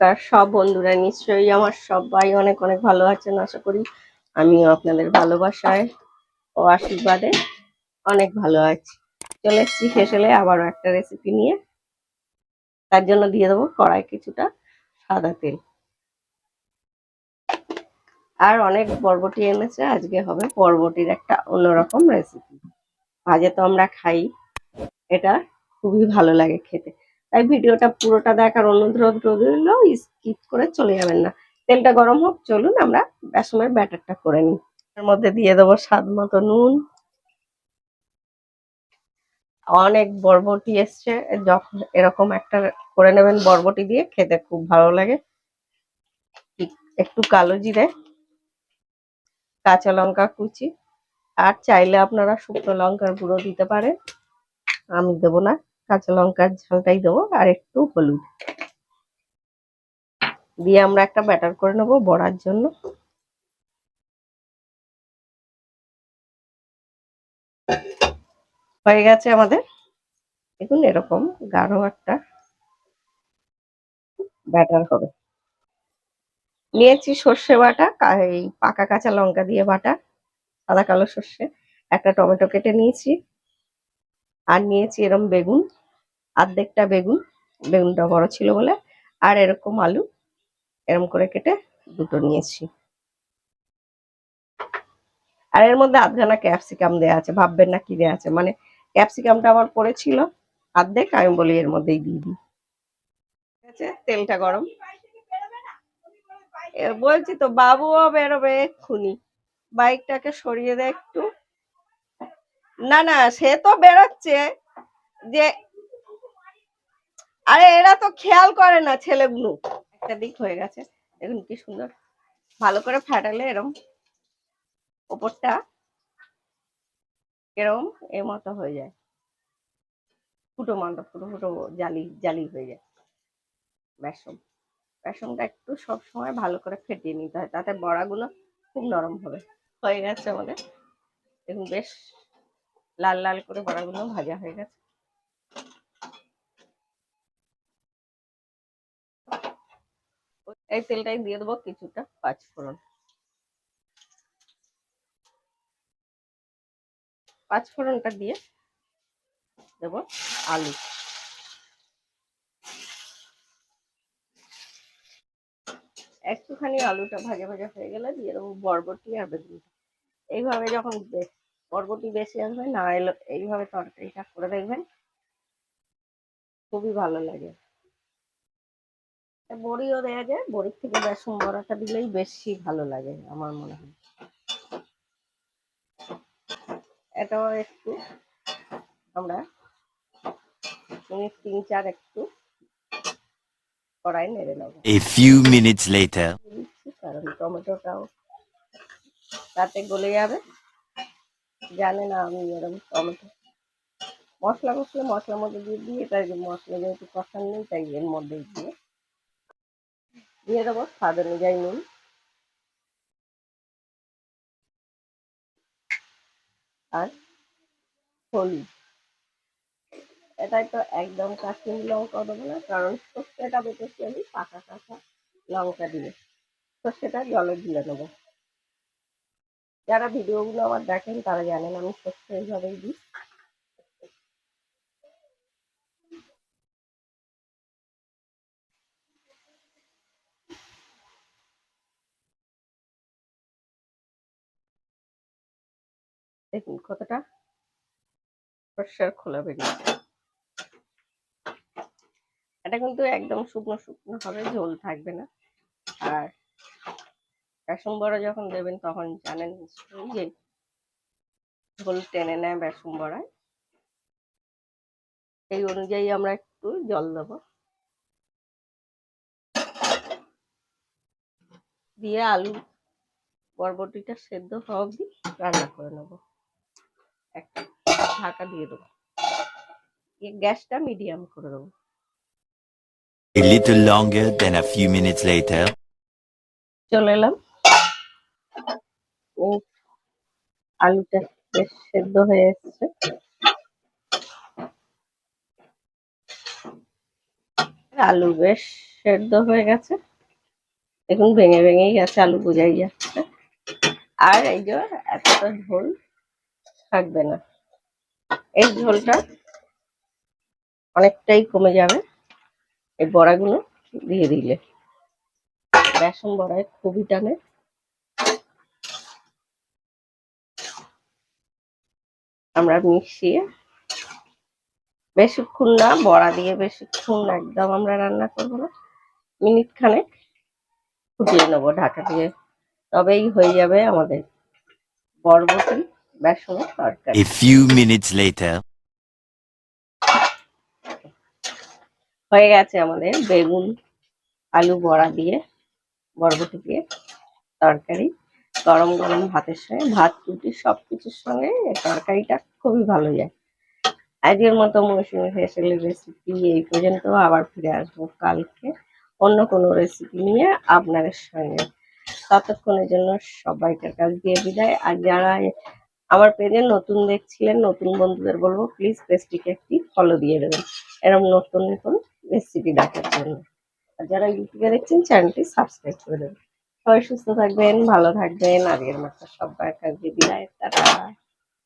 নমস্কার সব বন্ধুরা, নিশ্চয়ই আমার সবাই অনেক অনেক ভালো আছেন। আশা করি আমিও আপনাদের ভালোবাসায় ও আশীর্বাদে অনেক ভালো আছি। চলে এসেছি শেষেলে আবারও একটা রেসিপি নিয়ে। তার জন্য দিয়ে দেবো কড়াই কিছুটা সাদা তেল, আর অনেক বরবটি এনেছে। আজকে হবে বরবটির একটা অন্যরকম রেসিপি। ভাজে তো আমরা খাই, এটা খুবই ভালো লাগে খেতে। তাই ভিডিওটা পুরোটা দেখার অনুরোধ রইল, স্কিপ করে চলে যাবেন না। তেলটা গরম হোক, চলুন আমরা বেসনের ব্যাটারটা করে নিই। এর মধ্যে দিয়ে দেবো স্বাদ মতো নুন। অনেক বরবটি এসছে, যখন এরকম একটা করে নেবেন বরবটি দিয়ে, খেতে খুব ভালো লাগে। একটু কালো জিরে, কাঁচা লঙ্কা কুচি, আর চাইলে আপনারা শুকনো লঙ্কার গুঁড়ো দিতে পারেন। আমি দেবো না, কাঁচা লঙ্কার ঝালটাই দেবো। আর একটু হলুদ দিয়ে আমরা একটা ব্যাটার করে নেবো বড়ার জন্য। হয়ে গেছে আমাদের, দেখুন এরকম গাঢ় একটা ব্যাটার হবে। নিয়েছি সর্ষে বাটা, এই পাকা কাঁচা লঙ্কা দিয়ে বাটা, সাদা কালো সর্ষে, একটা টমেটো কেটে নিয়েছি, আর নিয়েছি এরকম বেগুন, অর্ধেকটা বেগুন, বেগুনটা বড় ছিল বলে, আর এরকম আলু এরকম করে কেটে দুটো নিয়েছি। আর এর মধ্যে আধখানা ক্যাপসিকাম দেওয়া আছে, ভাববেন না কি দেওয়া আছে, মানে ক্যাপসিকামটা আমার পড়েছিল অর্ধেক, আমি বলি এর মধ্যেই দিয়ে দিই। ঠিক আছে, তেলটা গরম, বলছি তো বাবুও বেরোবে এক্ষুনি, বাইকটাকে সরিয়ে দেয় একটু। না না, সে তো বেরোচ্ছে, যে আরে এরা তো খেয়াল করে না ছেলেগুলো। একটা দিক হয়ে গেছে, দেখুন কি সুন্দর, ভালো করে ফাটালে এরম ওপরটা এরম এর মতো হয়ে যায়, ফুটো মান্ড ফুটো ফুটো জালি জালি হয়ে যায়। বেসনটা একটু সব সময় ভালো করে ফেটিয়ে নিতে হয়, তাতে বড়াগুলো খুব নরম হবে। হয়ে গেছে আমাদের, দেখুন বেশ লাল লাল করে বড়াগুলো ভাজা হয়ে গেছে। এই তেলটাই দিয়ে দেবো কিছুটা পাঁচফোড়ন। পাঁচফোড়নটা দিয়ে দেবো আলু, একটুখানি আলুটা ভাজা ভাজা হয়ে গেলে দিয়ে দেবো বরবটি আর বেগুন। এইভাবে যখন বরবটি বেশি আসবে না এলো, এইভাবে তরকারিটা করে দেখবেন, খুবই ভালো লাগে। বড়িও দেওয়া যায়, বড়ির থেকে বেসন বড়াটা দিলেই বেশি ভালো লাগে আমার মনে হয়। এটাও একটু আমরা মিনিট 3-4 একটু কড়াই নেড়ে নেবো। A few minutes later. কারণ টমেটোটাও তাতে গলে যাবে। জানে না আমি এরকম টমেটো মশলার মধ্যে দিয়ে তাই মশলা যেহেতু কষান নেই, তাই এর মধ্যে দিয়ে দেবো স্বাদ অনুযায়ী নুন, আর হলুদ। এটাই তো একদম কাশ্মীরি লঙ্কা দেবো না, কারণ সর্ষেটা বেটেছি আমি পাকা কাঁচা লঙ্কা দিয়ে, সর্ষেটা জলে দিয়ে নেবো। যারা ভিডিওগুলো আমার দেখেন তারা জানেন আমি সর্ষে এইভাবেই দিই। দেখুন কতটা সর্ষের খোলা বেরিয়েছে। এটা কিন্তু একদম শুকনো শুকনো হবে, ঝোল থাকবে না। আর বেসন বড়া যখন দেবেন তখন জানেন নিশ্চয়ই যে ঝোল টেনে নেয় বেসন বড়ায়, সেই অনুযায়ী আমরা একটু জল দেবো, দিয়ে আলু বরবটিটা সেদ্ধ হওয়া অবধি রান্না করে নেবো। একটা ঢাকা দিয়ে দেবো, গ্যাসটা মিডিয়াম করে দেবো। A little longer than a few minutes later. চলে এলাম, আলুটা বেশ সেদ্ধ হয়ে এসছে। আলু বেশ সেদ্ধ হয়ে গেছে, দেখুন ভেঙে ভেঙেই গেছে, আলু বোঝাই যাচ্ছে। আর এই যে এতটা ঝোল থাকবে না, এই ঝোলটা অনেকটাই কমে যাবে এই বড়াগুলো দিয়ে দিলে। বেসন বড়ায় খুবই টানে। আমরা মিশিয়ে বেশিক্ষণ না, বড়া দিয়ে বেশিক্ষণ একদম আমরা রান্না করবো না, মিনিট খানেক ফুটিয়ে নেবো ঢাকা দিয়ে, তবেই হয়ে যাবে আমাদের বরবটি বেসনের তরকারি। A few minutes later. হয়ে গেছে আমাদের বেগুন আলু বড়া দিয়ে বরবটি দিয়ে তরকারি। গরম গরম ভাতের সঙ্গে, ভাত রুটি সবকিছুর সঙ্গে এই তরকারিটা খুবই ভালো যায়। আজকের মতো মৌসুমী ফেসিয়ালের রেসিপি এই পর্যন্ত। আবার ফিরে আসবো কালকে অন্য কোনো রেসিপি নিয়ে আপনাদের সঙ্গে। ততক্ষণের জন্য সবাইকার কাছ দিয়ে বিদায়। আর যারা আমার পেজে নতুন দেখছিলেন, নতুন বন্ধুদের বলবো প্লিজ পেজটিকে একটি ফলো দিয়ে দেবেন এরকম নতুন নতুন রেসিপি দেখার জন্য। আর যারা ইউটিউবে দেখছেন চ্যানেলটি সাবস্ক্রাইব করে দেবেন। সবাই সুস্থ থাকবেন, ভালো থাকবেন। আজকের মতো সবাইকার কাছ দিয়ে বিদায়, টাটা।